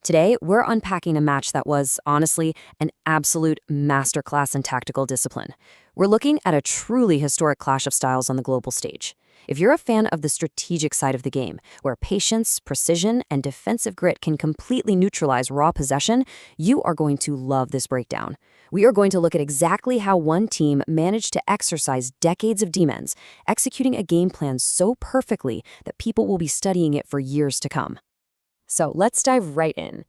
Today, we're unpacking a match that was, honestly, an absolute masterclass in tactical discipline. We're looking at a truly historic clash of styles on the global stage. If you're a fan of the strategic side of the game, where patience, precision, and defensive grit can completely neutralize raw possession, you are going to love this breakdown. We are going to look at exactly how one team managed to exercise decades of demons, executing a game plan so perfectly that people will be studying it for years to come. So let's dive right in.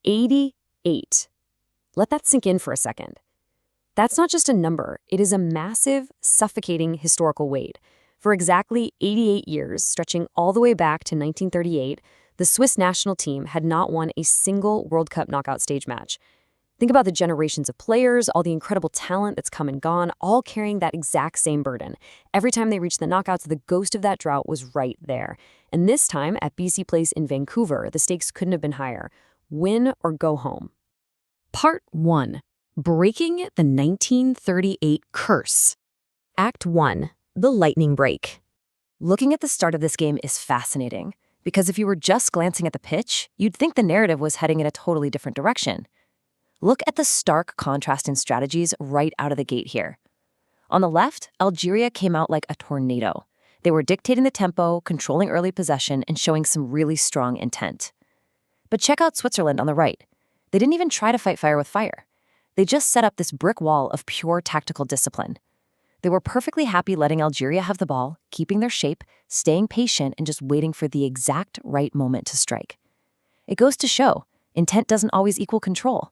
88. Let that sink in for a second. That's not just a number, it is a massive, suffocating historical weight. For exactly 88 years, stretching all the way back to 1938, the Swiss national team had not won a single World Cup knockout stage match. Think about the generations of players, all the incredible talent that's come and gone, all carrying that exact same burden. Every time they reached the knockouts, the ghost of that drought was right there. And this time, at BC Place in Vancouver, the stakes couldn't have been higher. Win or go home. Part 1. Breaking the 1938 Curse. Act 1. The lightning break. Looking at the start of this game is fascinating, because if you were just glancing at the pitch, you'd think the narrative was heading in a totally different direction. Look at the stark contrast in strategies right out of the gate here. On the left, Algeria came out like a tornado. They were dictating the tempo, controlling early possession, and showing some really strong intent. But check out Switzerland on the right. They didn't even try to fight fire with fire. They just set up this brick wall of pure tactical discipline. They were perfectly happy letting Algeria have the ball, keeping their shape, staying patient, and just waiting for the exact right moment to strike. It goes to show, intent doesn't always equal control.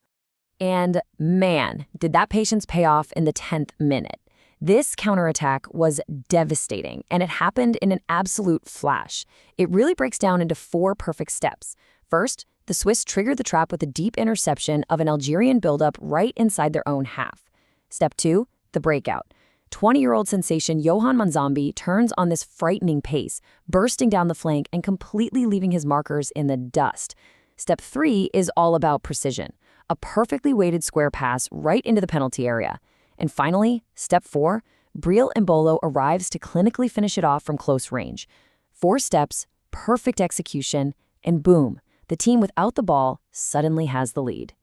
And man, did that patience pay off in the 10th minute. This counterattack was devastating, and it happened in an absolute flash. It really breaks down into 4 perfect steps. First, the Swiss triggered the trap with a deep interception of an Algerian buildup right inside their own half. Step 2, the breakout. 20-year-old sensation Johan Manzambi turns on this frightening pace, bursting down the flank and completely leaving his markers in the dust. Step 3 is all about precision. A perfectly weighted square pass right into the penalty area. And finally, step 4, Breel Embolo arrives to clinically finish it off from close range. 4 steps, perfect execution, and boom, the team without the ball suddenly has the lead.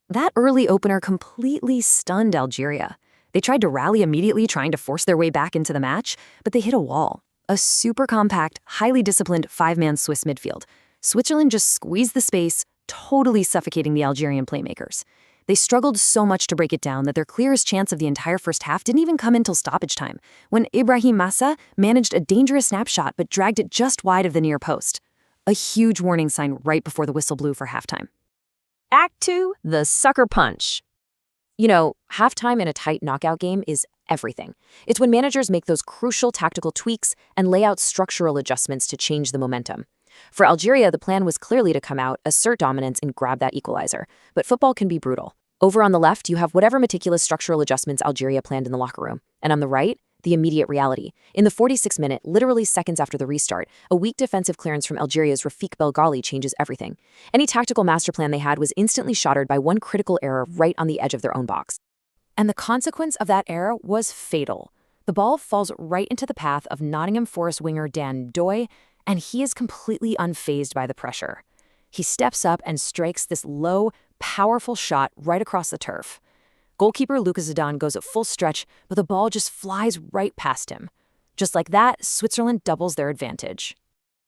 That early opener completely stunned Algeria. They tried to rally immediately, trying to force their way back into the match, but they hit a wall. A super compact, highly disciplined 5-man Swiss midfield. Switzerland just squeezed the space, totally suffocating the Algerian playmakers. They struggled so much to break it down that their clearest chance of the entire first half didn't even come until stoppage time, when Ibrahim Massa managed a dangerous snapshot but dragged it just wide of the near post. A huge warning sign right before the whistle blew for halftime. Act 2, the sucker punch. You know, halftime in a tight knockout game is everything. It's when managers make those crucial tactical tweaks and lay out structural adjustments to change the momentum. For Algeria, the plan was clearly to come out, assert dominance, and grab that equalizer. But football can be brutal. Over on the left, you have whatever meticulous structural adjustments Algeria planned in the locker room. And on the right, the immediate reality. In the 46th minute, literally seconds after the restart, a weak defensive clearance from Algeria's Rafik Belghali changes everything. Any tactical master plan they had was instantly shattered by one critical error right on the edge of their own box. And the consequence of that error was fatal. The ball falls right into the path of Nottingham Forest winger Dan Ndoye, and he is completely unfazed by the pressure. He steps up and strikes this low, powerful shot right across the turf. Goalkeeper Luca Zidane goes at full stretch, but the ball just flies right past him. Just like that, Switzerland doubles their advantage.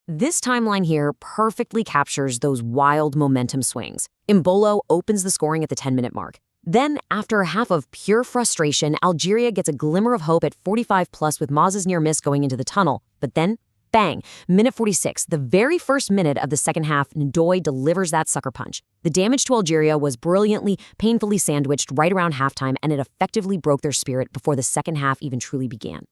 This timeline here perfectly captures those wild momentum swings. Embolo opens the scoring at the 10-minute mark. Then, after a half of pure frustration, Algeria gets a glimmer of hope at 45+ with Maz's near miss going into the tunnel. But then, bang, minute 46, the very first minute of the second half, Ndoye delivers that sucker punch. The damage to Algeria was brilliantly, painfully sandwiched right around halftime, and it effectively broke their spirit before the second half even truly began.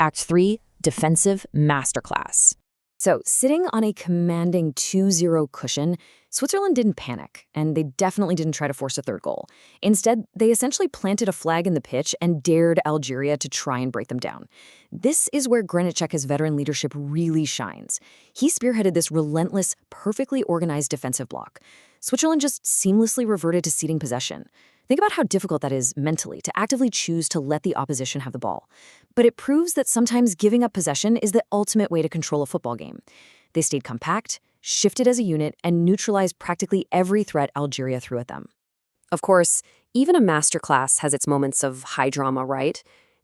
Act 3, defensive masterclass. So, sitting on a commanding 2-0 cushion, Switzerland didn't panic, and they definitely didn't try to force a third goal. Instead, they essentially planted a flag in the pitch and dared Algeria to try and break them down. This is where Granit's veteran leadership really shines. He spearheaded this relentless, perfectly organized defensive block. Switzerland just seamlessly reverted to ceding possession. Think about how difficult that is mentally, to actively choose to let the opposition have the ball. But it proves that sometimes giving up possession is the ultimate way to control a football game. They stayed compact, shifted as a unit, and neutralized practically every threat Algeria threw at them. Of course, even a masterclass has its moments of high drama, right?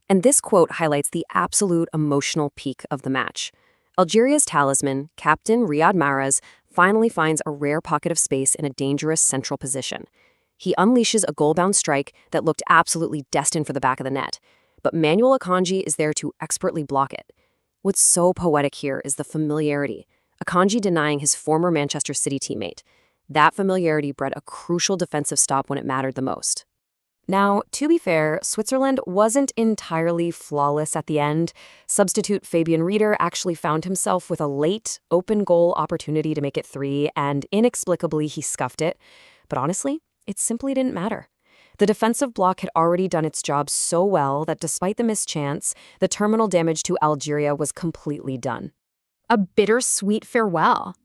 And this quote highlights the absolute emotional peak of the match. Algeria's talisman, Captain Riyad Mahrez, finally finds a rare pocket of space in a dangerous central position. He unleashes a goal-bound strike that looked absolutely destined for the back of the net, but Manuel Akanji is there to expertly block it. What's so poetic here is the familiarity. Akanji denying his former Manchester City teammate. That familiarity bred a crucial defensive stop when it mattered the most. Now, to be fair, Switzerland wasn't entirely flawless at the end. Substitute Fabian Rieder actually found himself with a late, open goal opportunity to make it 3, and inexplicably he scuffed it. But honestly, it simply didn't matter. The defensive block had already done its job so well that despite the missed chance, the terminal damage to Algeria was completely done. A bittersweet farewell.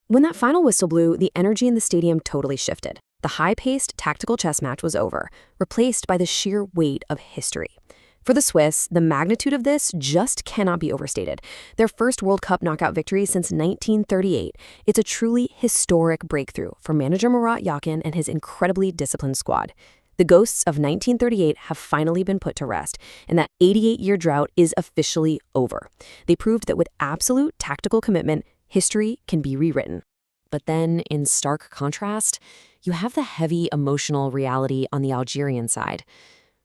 When that final whistle blew, the energy in the stadium totally shifted. The high-paced tactical chess match was over, replaced by the sheer weight of history. For the Swiss, the magnitude of this just cannot be overstated. Their first World Cup knockout victory since 1938. It's a truly historic breakthrough for manager Murat Yakin and his incredibly disciplined squad. The ghosts of 1938 have finally been put to rest, and that 88-year drought is officially over. They proved that with absolute tactical commitment, history can be rewritten. But then, in stark contrast, you have the heavy emotional reality on the Algerian side.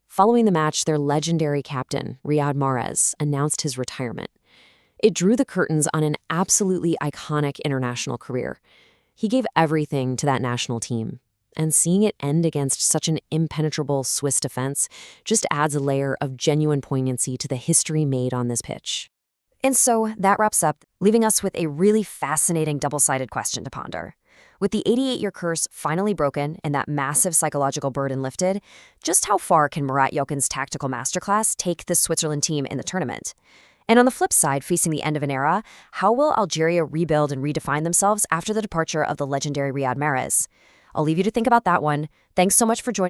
Following the match, their legendary captain, Riyad Mahrez, announced his retirement. It drew the curtains on an absolutely iconic international career. He gave everything to that national team, and seeing it end against such an impenetrable Swiss defense just adds a layer of genuine poignancy to the history made on this pitch. And so that wraps up, leaving us with a really fascinating double-sided question to ponder. With the 88-year curse finally broken and that massive psychological burden lifted, just how far can Murat Yakin's tactical masterclass take the Switzerland team in the tournament? And on the flip side, facing the end of an era, how will Algeria rebuild and redefine themselves after the departure of the legendary Riyad Mahrez? I'll leave you to think about that one. Thanks so much for joining.